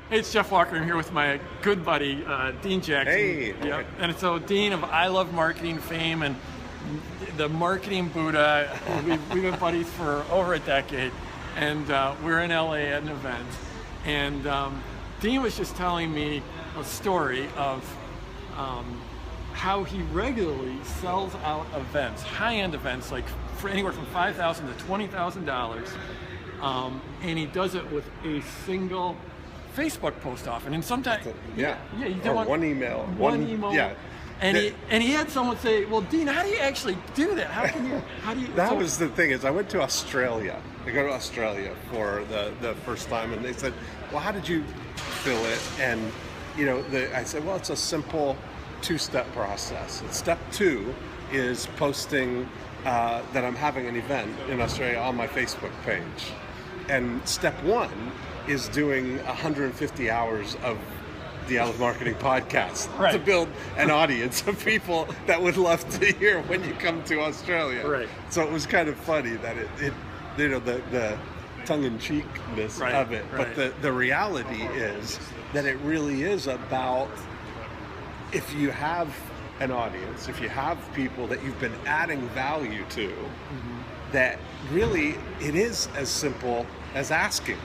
Hey, it's Jeff Walker. I'm here with my good buddy, Dean Jackson. Hey. Yep. Okay. And so Dean of I Love Marketing fame and the Marketing Buddha. We've been buddies for over a decade, and we're in LA at an event. And Dean was just telling me a story of how he regularly sells out events, high-end events, like for anywhere from $5,000 to $20,000, and he does it with a single Facebook post often, and sometimes you do one email, one email, yeah. And he had someone say, "Well, Dean, how do you actually do that? How do you?" That was the thing, is I went to Australia. I go to Australia for the first time, and they said, "Well, how did you fill it?" And I said, "Well, it's a simple two-step process. And step 2 is posting that I'm having an event in Australia on my Facebook page, and step 1 is doing 150 hours of the I Love Marketing podcast to build an audience of people that would love to hear when you come to Australia." Right. So it was kind of funny that it the tongue-in-cheekness of it, but the reality is that it really is about, if you have an audience, if you have people that you've been adding value to, that really it is as simple as asking.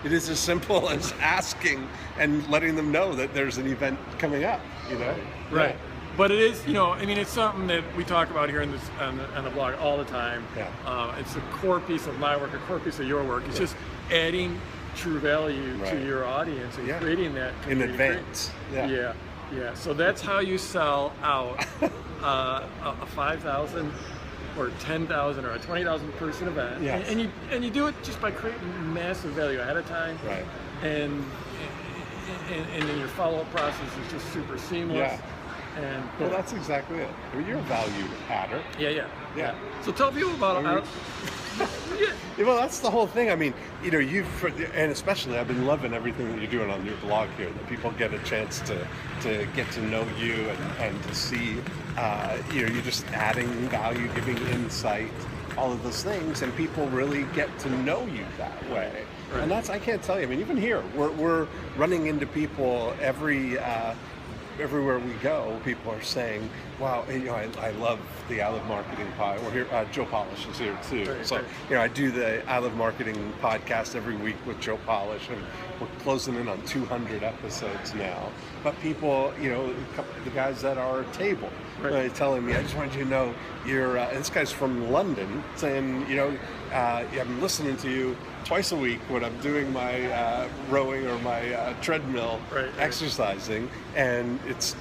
It is as simple as asking and letting them know that there's an event coming up, Right. Yeah. But it is, it's something that we talk about here on the blog all the time. Yeah. It's a core piece of my work, a core piece of your work. It's just adding true value to your audience and creating that in advance. Yeah. So that's how you sell out a 5,000 or 10,000 or a 20,000 person event. Yes. And you do it just by creating massive value ahead of time. Right. And then your follow-up process is just super seamless. Yeah. And Well, that's exactly it. I mean, you're a value adder. Yeah. So tell people about Well, that's the whole thing. I mean, and especially I've been loving everything that you're doing on your blog here, that people get a chance to get to know you and to see, you're just adding value, giving insight, all of those things, and people really get to know you that way. Right. And that's, I can't tell you, I mean, even here, we're running into people everywhere we go. People are saying, "Wow, I love the I Love Marketing pod." We're here. Joe Polish is here too. I do the I Love Marketing podcast every week with Joe Polish, and we're closing in on 200 episodes now. But people, the guys at our table, telling me, "I just wanted you to know you're." This guy's from London, saying, "I'm listening to you twice a week when I'm doing my rowing or my treadmill exercising, and it's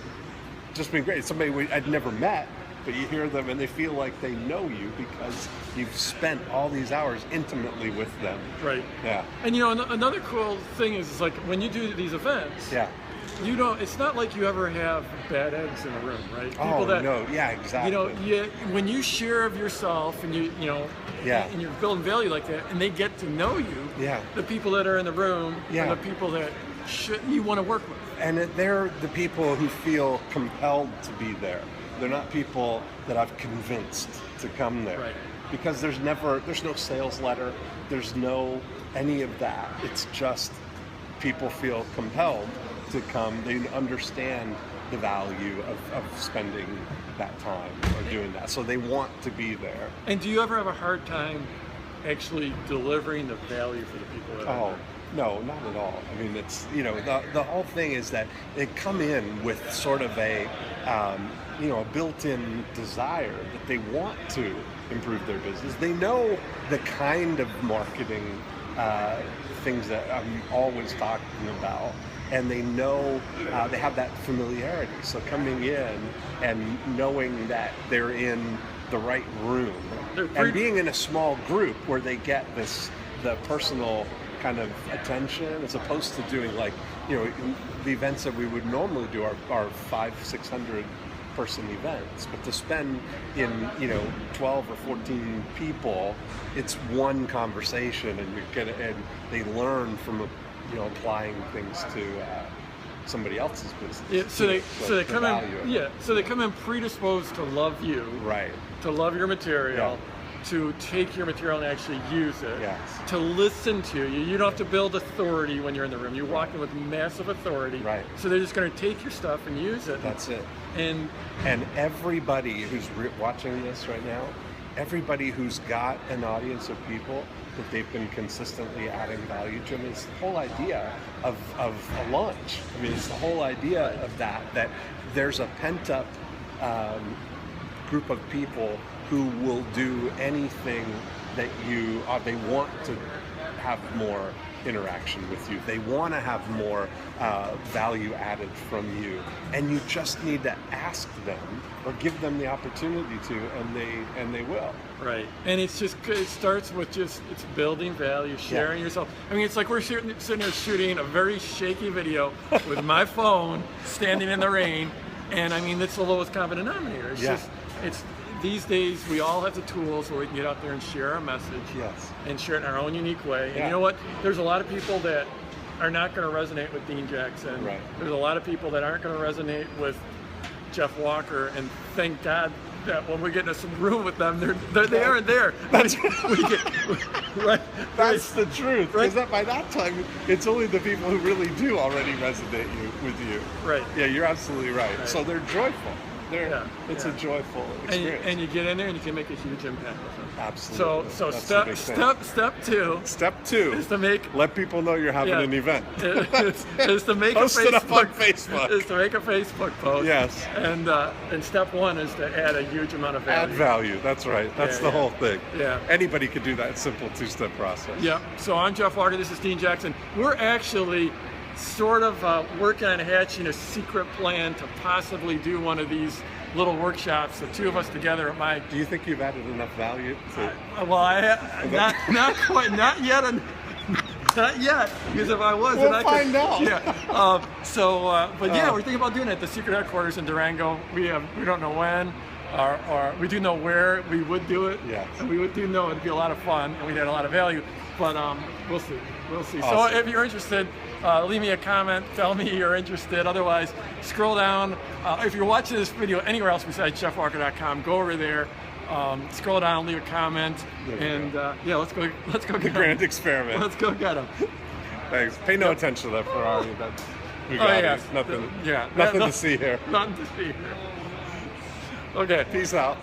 just been great." It's somebody I'd never met, but you hear them and they feel like they know you because you've spent all these hours intimately with them. Right. Yeah. And another cool thing is like when you do these events. Yeah. It's not like you ever have bad eggs in the room, right? People no. Yeah, exactly. When you share of yourself and and you're building value like that, and they get to know you, the people that are in the room are the people that you want to work with. And they're the people who feel compelled to be there. They're not people that I've convinced to come there. Right. Because there's no sales letter, there's no any of that. It's just people feel compelled to come. They understand the value of spending that time or doing that. So they want to be there. And do you ever have a hard time actually delivering the value for the people that are there? No, not at all. I mean, it's, the whole thing is that they come in with sort of a built-in desire that they want to improve their business. They know the kind of marketing things that I'm always talking about, and they know they have that familiarity. So coming in and knowing that they're in the right room and being in a small group where they get the personal kind of attention, as opposed to doing the events that we would normally do are 500-600 person events, but to spend in 12 or 14 people, it's one conversation, and they learn from applying things to somebody else's business. Yeah, so they come in. Yeah, so they come in predisposed to love you, right? To love your material, to take your material and actually use it, Yes. to listen to you. You don't have to build authority when you're in the room. You walk in with massive authority. Right. So they're just going to take your stuff and use it. That's it. And And everybody who's watching this right now, everybody who's got an audience of people that they've been consistently adding value to them, it's the whole idea of a launch. I mean, it's the whole idea of that there's a pent-up group of people who will do anything that they want to have more interaction with you. They want to have more value added from you, and you just need to ask them or give them the opportunity to, and they will. right, and it starts with it's building value, sharing yourself. I mean, it's like we're sitting here shooting a very shaky video with my phone, standing in the rain, and I mean, that's the lowest common denominator. It's these days we all have the tools where we can get out there and share our message, Yes. and share it in our own unique way. And Yeah. you know what? There's a lot of people that are not going to resonate with Dean Jackson. Right. There's a lot of people that aren't going to resonate with Jeff Walker, and thank God that when we get into some room with them, they aren't there. That's Right. That's the truth. Right. Because by that time, it's only the people who really do already resonate with you. Right. Yeah, you're absolutely right. Right. So they're joyful. It's Yeah. a joyful And experience. and you get in there and you can make a huge impact with them. Absolutely. So That's the big thing. step two Step 2. is to make Let people know you're having Yeah. an event. is to make Post a it Facebook, up on Facebook. Is to make a Facebook post. Yes. And step 1 is to add a huge amount of value. Add value. That's right. That's Yeah, the yeah. whole thing. Yeah. Anybody could do that simple 2-step process. Yeah. So I'm Jeff Walker. This is Dean Jackson. We're actually sort of working on hatching a secret plan to possibly do one of these little workshops, the two of us together at my. Do you think you've added enough value to? Not quite, not yet. Not yet, because if I was, We'll then I could find out. Yeah. But yeah, we're thinking about doing it at the secret headquarters in Durango. We don't know when, or we do know where we would do it. Yes. And we do know it'd be a lot of fun, and we'd add a lot of value. But we'll see. We'll see. Awesome. So if you're interested, leave me a comment. Tell me you're interested. Otherwise, scroll down. If you're watching this video anywhere else besides jeffwalker.com, go over there. Scroll down, leave a comment, and yeah, let's go. Let's go The get grand them. experiment. Let's go get them. Thanks. Pay no attention to that Ferrari. That's Oh Bugatti. yeah. Nothing. Yeah. Nothing to see here. Nothing to see here. Okay. Peace out.